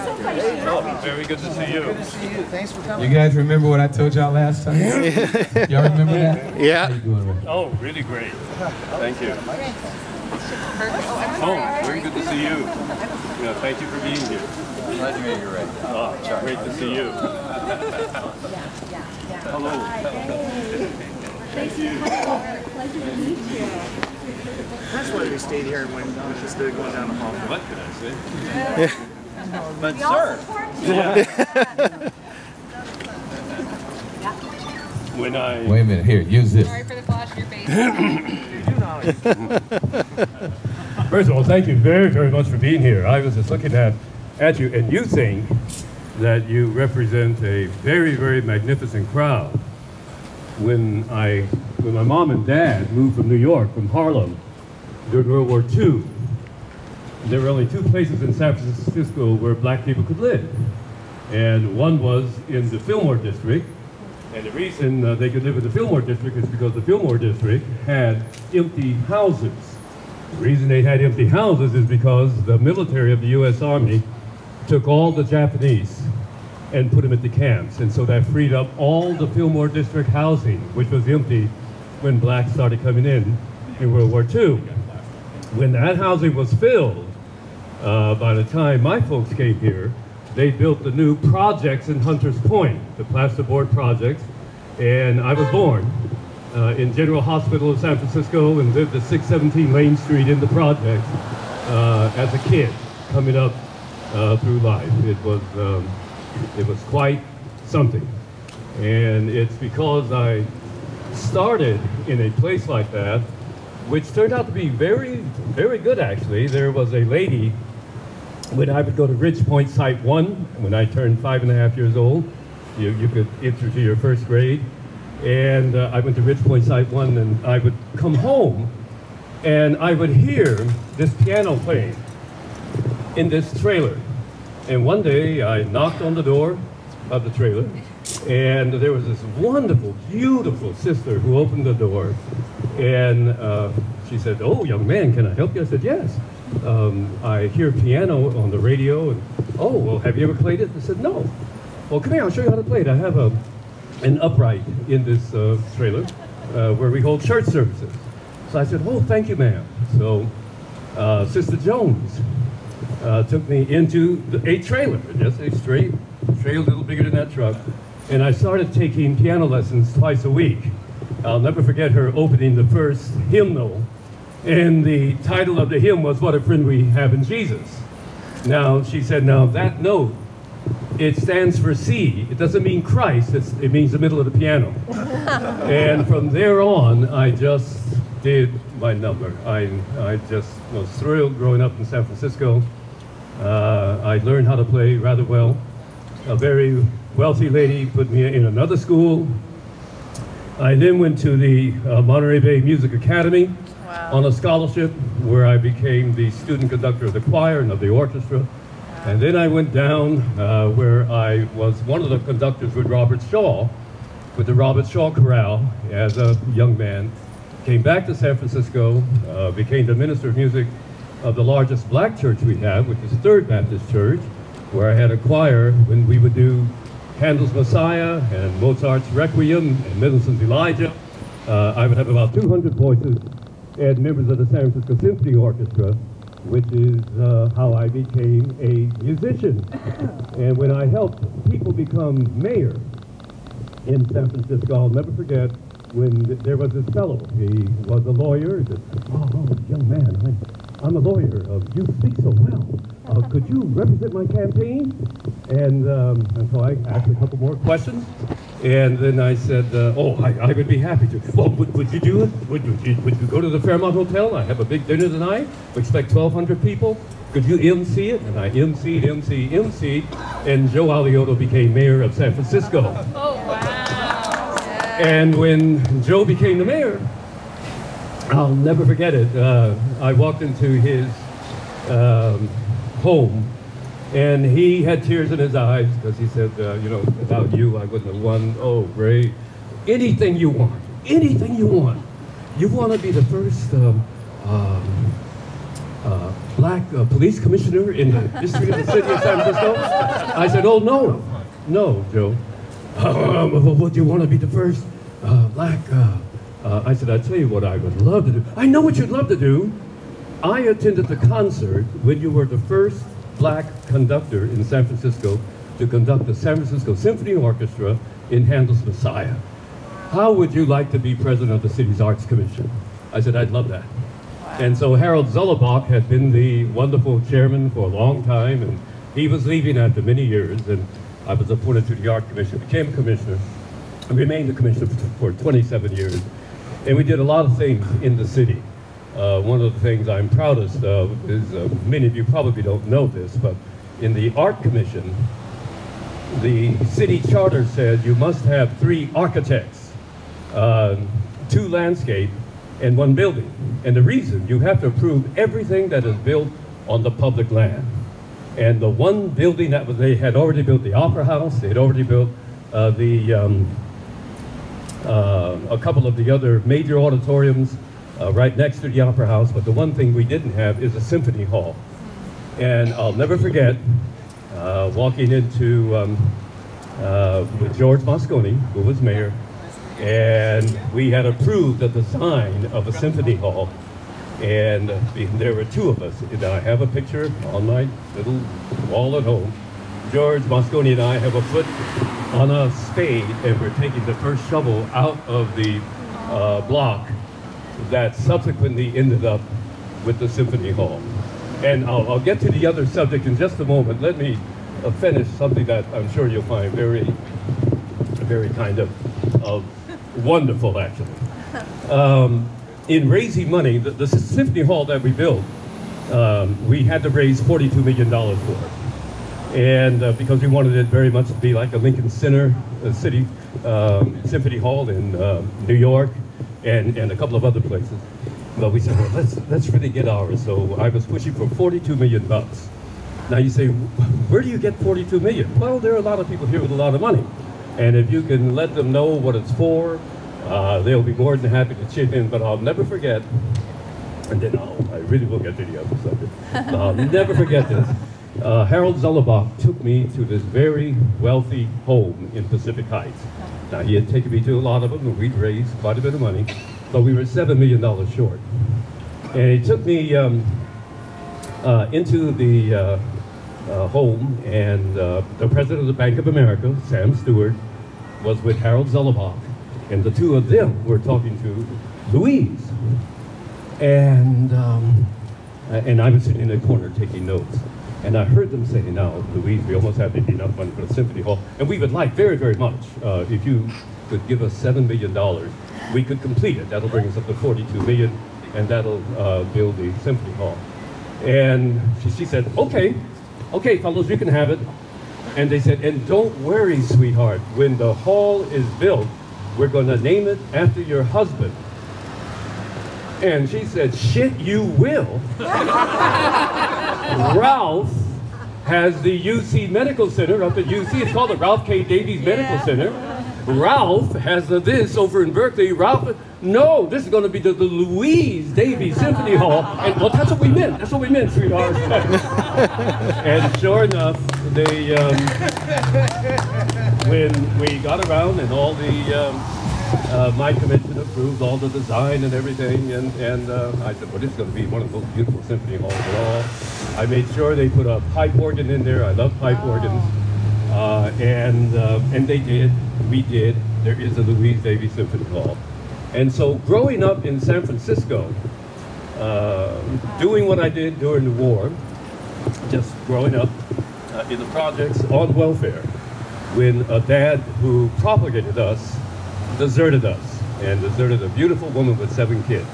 Oh, very good to see you. Good to see you. Thanks for coming. You guys remember what I told y'all last time? Y'all remember that? Yeah. How you doing, Ray? Oh, really great. Thank you. Oh, very good to see you. Yeah, thank you for being here. Glad to meet you, Ray. Oh, great to see you. Hello. Thank you. Pleasure to meet you. That's why we stayed here when instead of going down the hall. What can I say? But sir, When I Wait a minute, here, use this. Sorry for the flash in your face. First of all, thank you very, very much for being here. I was just looking at you, and you think that you represent a very, very magnificent crowd. When my mom and dad moved from New York, from Harlem, during World War II, there were only two places in San Francisco where black people could live. And one was in the Fillmore District. And the reason they could live in the Fillmore District is because the Fillmore District had empty houses. The reason they had empty houses is because the military of the U.S. Army took all the Japanese and put them at the camps. And so that freed up all the Fillmore District housing, which was empty when blacks started coming in World War II. When that housing was filled, by the time my folks came here, they built the new projects in Hunters Point, the plasterboard projects, and I was born in General Hospital of San Francisco and lived at 617 Lane Street in the projects as a kid coming up through life. It was quite something, and it's because I started in a place like that, which turned out to be very, very good actually. There was a lady, when I would go to Ridge Point Site 1, when I turned 5.5 years old, you could enter to your first grade, and I went to Ridge Point Site 1, and I would come home, and I would hear this piano playing in this trailer. And one day, I knocked on the door of the trailer, and there was this wonderful, beautiful sister who opened the door, and she said, "Oh, young man, can I help you?" I said, "Yes. I hear piano on the radio." And, "Oh, well, have you ever played it?" I said, "No." "Well, come here, I'll show you how to play it. I have an upright in this trailer where we hold church services." So I said, "Oh, thank you, ma'am." So Sister Jones took me into a trailer, just a straight trailer, a little bigger than that truck, and I started taking piano lessons twice a week. I'll never forget her opening the first hymnal, and the title of the hymn was "What a Friend We Have in Jesus." Now, she said, now that note, it stands for C. It doesn't mean Christ, it means the middle of the piano. And from there on, I just did my number. I just was thrilled growing up in San Francisco. I learned how to play rather well. A very wealthy lady put me in another school. I then went to the Monterey Bay Music Academy on a scholarship, where I became the student conductor of the choir and of the orchestra. And then I went down where I was one of the conductors with Robert Shaw, with the Robert Shaw Chorale as a young man. Came back to San Francisco, became the minister of music of the largest black church we have, which is Third Baptist Church, where I had a choir when we would do Handel's Messiah and Mozart's Requiem and Mendelssohn's Elijah. I would have about 200 voices and members of the San Francisco Symphony Orchestra, which is how I became a musician. And when I helped people become mayor in San Francisco, I'll never forget when there was this fellow. He was a lawyer. He said, oh, young man, I'm a lawyer. You speak so well. Could you represent my campaign? And so I asked a couple more questions. And then I said, I would be happy to. Well, would you do it? Would you go to the Fairmont Hotel? I have a big dinner tonight. We expect 1,200 people. Could you MC it? And I MC'd, and Joe Alioto became mayor of San Francisco. Oh, wow. And when Joe became the mayor, I'll never forget it. I walked into his home, and he had tears in his eyes because he said, without you, I wouldn't have won. Oh, Ray, anything you want, anything you want. You want to be the first black police commissioner in the history of the city of San Francisco? I said, oh, no, Joe. Would you want to be the first black? I said, I'll tell you what I would love to do. I know what you'd love to do. I attended the concert when you were the first black conductor in San Francisco to conduct the San Francisco Symphony Orchestra in Handel's Messiah. How would you like to be president of the city's Arts Commission? I said, I'd love that. And so Harold Zullebach had been the wonderful chairman for a long time, and he was leaving after many years, and I was appointed to the Art Commission, became a commissioner, and remained a commissioner for 27 years. And we did a lot of things in the city. One of the things I'm proudest of is, many of you probably don't know this, but in the Art Commission, the city charter said you must have 3 architects, 2 landscape, and 1 building. And the reason, you have to approve everything that is built on the public land. And the one building that was, they had already built the Opera House, they had already built a couple of the other major auditoriums right next to the Opera House, but the one thing we didn't have is a symphony hall. And I'll never forget walking into with George Moscone, who was mayor, and we had approved the design of a symphony hall. And there were 2 of us. And I have a picture on my little wall at home. George Moscone and I have a foot on a spade, and we're taking the first shovel out of the block that subsequently ended up with the Symphony Hall. And I'll get to the other subject in just a moment. Let me finish something that I'm sure you'll find very, very kind of wonderful, actually. In raising money, the Symphony Hall that we built, we had to raise $42 million for it. And because we wanted it very much to be like a Lincoln Center City Symphony Hall in New York and a couple of other places. But we said, well, let's really get ours. So I was pushing for $42 million. Now you say, where do you get $42 million? Well, there are a lot of people here with a lot of money. And if you can let them know what it's for, they'll be more than happy to chip in. But I'll never forget, and then I really will get to the other subject. I'll never forget this. Harold Zullebach took me to this very wealthy home in Pacific Heights. Now, he had taken me to a lot of them, and we'd raised quite a bit of money, but we were $7 million short. And he took me into the home, and the president of the Bank of America, Sam Stewart, was with Harold Zullebach, and the 2 of them were talking to Louise. And I was sitting in the corner taking notes. And I heard them say, now, Louise, we almost have enough money for the Symphony Hall, and we would like very, very much, if you could give us $7 million, we could complete it. That'll bring us up to $42 million, and that'll build the Symphony Hall. And she said, okay, fellows, you can have it. And they said, and don't worry, sweetheart, when the hall is built, we're going to name it after your husband. And she said, shit, you will. Ralph has the UC Medical Center up at UC. It's called the Ralph K. Davies Medical Center. Ralph has this over in Berkeley. Ralph, no, this is going to be the Louise Davies Symphony Hall. And well, that's what we meant. That's what we meant, sweetheart. And sure enough, they, when we got around and all the, my commission approved all the design and everything, and I said, well, this is going to be one of the most beautiful symphony halls at all. I made sure they put a pipe organ in there. I love pipe organs. And they did. We did. There is a Louise Davies Symphony Hall. And so growing up in San Francisco, doing what I did during the war, just growing up in the projects on welfare, when a dad who propagated us deserted us, and deserted a beautiful woman with 7 kids,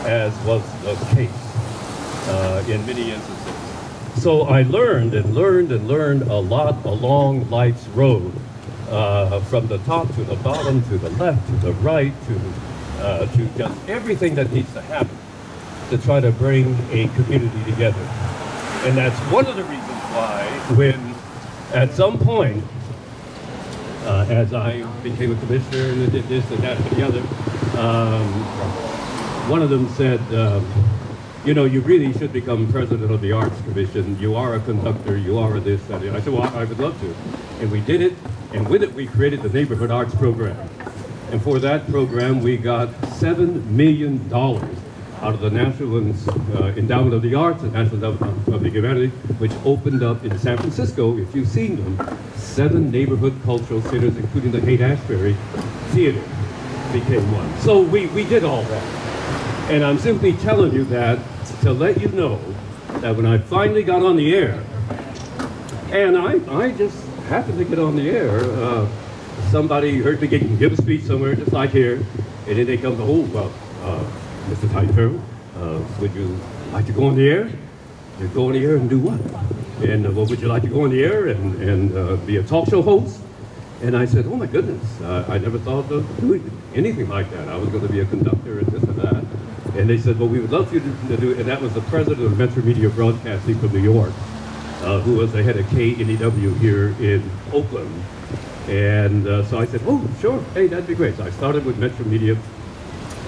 as was the case in many instances. So I learned and learned and learned a lot along life's road, from the top to the bottom, to the left, to the right, to just everything that needs to happen to try to bring a community together. And that's one of the reasons why when at some point, as I became a commissioner and did this and that and the other, one of them said, you know, you really should become president of the Arts Commission. You are a conductor, you are a this, that. I said, well, I would love to. And we did it, and with it, we created the Neighborhood Arts Program. And for that program, we got $7 million out of the National Endowment of the Arts and National Endowment of the Humanities, which opened up in San Francisco, if you've seen them, 7 neighborhood cultural centers, including the Haight-Ashbury Theater became one. So we did all that. And I'm simply telling you that to let you know that when I finally got on the air, and I just happened to get on the air, somebody heard me give a speech somewhere just like here, and then they come to, oh, well, Mr. Taliaferro, would you like to go on the air? You go on the air and do what? And what would you like to go on the air and be a talk show host? And I said, oh my goodness, I never thought of doing anything like that. I was going to be a conductor and this and that. And they said, well, we would love for you to do it. And that was the president of Metro Media Broadcasting from New York, who was the head of KNEW here in Oakland. And so I said, oh, sure, hey, that'd be great. So I started with Metro Media,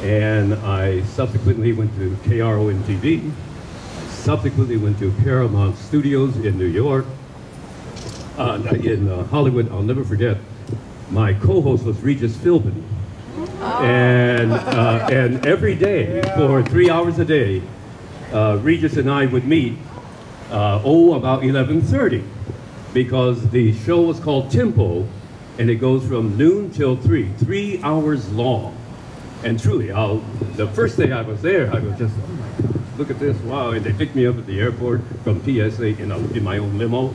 and I subsequently went to KRON-TV. I subsequently went to Paramount Studios in New York. In Hollywood, I'll never forget, my co-host was Regis Philbin. And every day, for 3 hours a day, Regis and I would meet, about 11:30, because the show was called Tempo, and it goes from noon till 3 hours long. And truly, the first day I was there, I was just, oh my God, look at this, wow. And they picked me up at the airport from PSA in my own limo.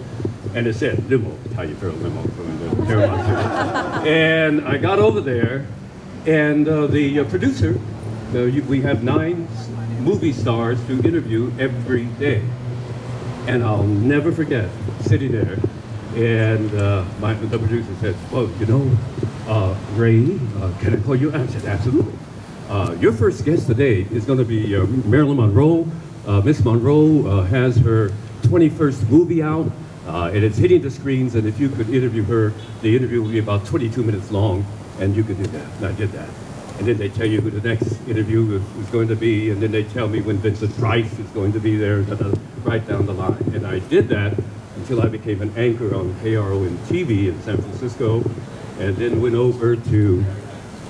And it said, limo, Taliaferro limo from the Paramount Studios. And I got over there, and the producer, we have 9 movie stars to interview every day. And I'll never forget sitting there, and the producer said, well, you know, Ray, can I call you? I said, absolutely. Your first guest today is going to be Marilyn Monroe. Miss Monroe has her 21st movie out, and it's hitting the screens, and if you could interview her, the interview will be about 22 minutes long, and you could do that. And I did that. And then they tell you who the next interview is going to be, and then they tell me when Vincent Price is going to be there, right down the line. And I did that until I became an anchor on KRON-TV in San Francisco, and then went over to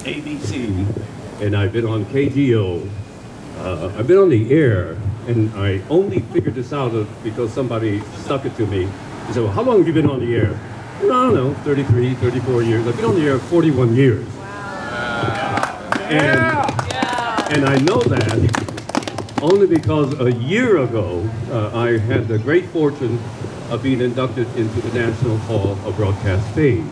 ABC, and I've been on KGO. I've been on the air, and I only figured this out because somebody stuck it to me. He said, well, how long have you been on the air? I don't know, 33, 34 years. I've been on the air 41 years. And I know that only because a year ago, I had the great fortune of being inducted into the National Hall of Broadcast Fame.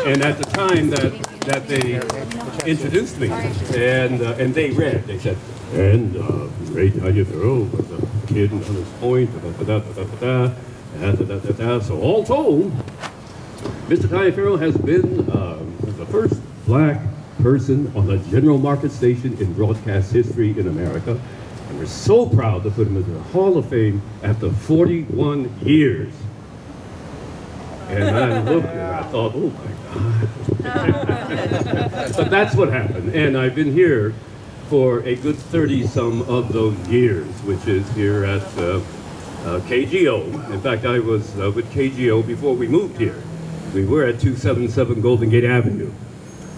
And at the time that they introduced me, and they read, they said, and Ray Taliaferro was a kid on his point, so all told, Mr. Taliaferro has been the first black person on a general market station in broadcast history in America. And we're so proud to put him in the Hall of Fame after 41 years. And I looked and I thought, oh my God. But that's what happened. And I've been here for a good 30-some of those years, which is here at KGO. In fact, I was with KGO before we moved here. We were at 277 Golden Gate Avenue.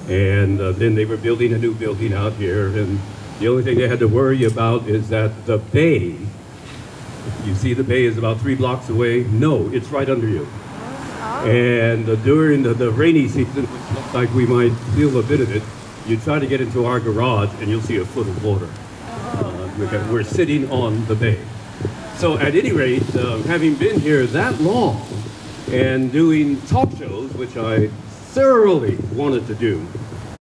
And then they were building a new building out here. And the only thing they had to worry about is that the bay, you see the bay is about 3 blocks away. No, it's right under you. And during the rainy season, which looks like we might feel a bit of it, you try to get into our garage and you'll see a foot of water. Because we're sitting on the bay. So at any rate, having been here that long and doing talk shows, which I thoroughly wanted to do,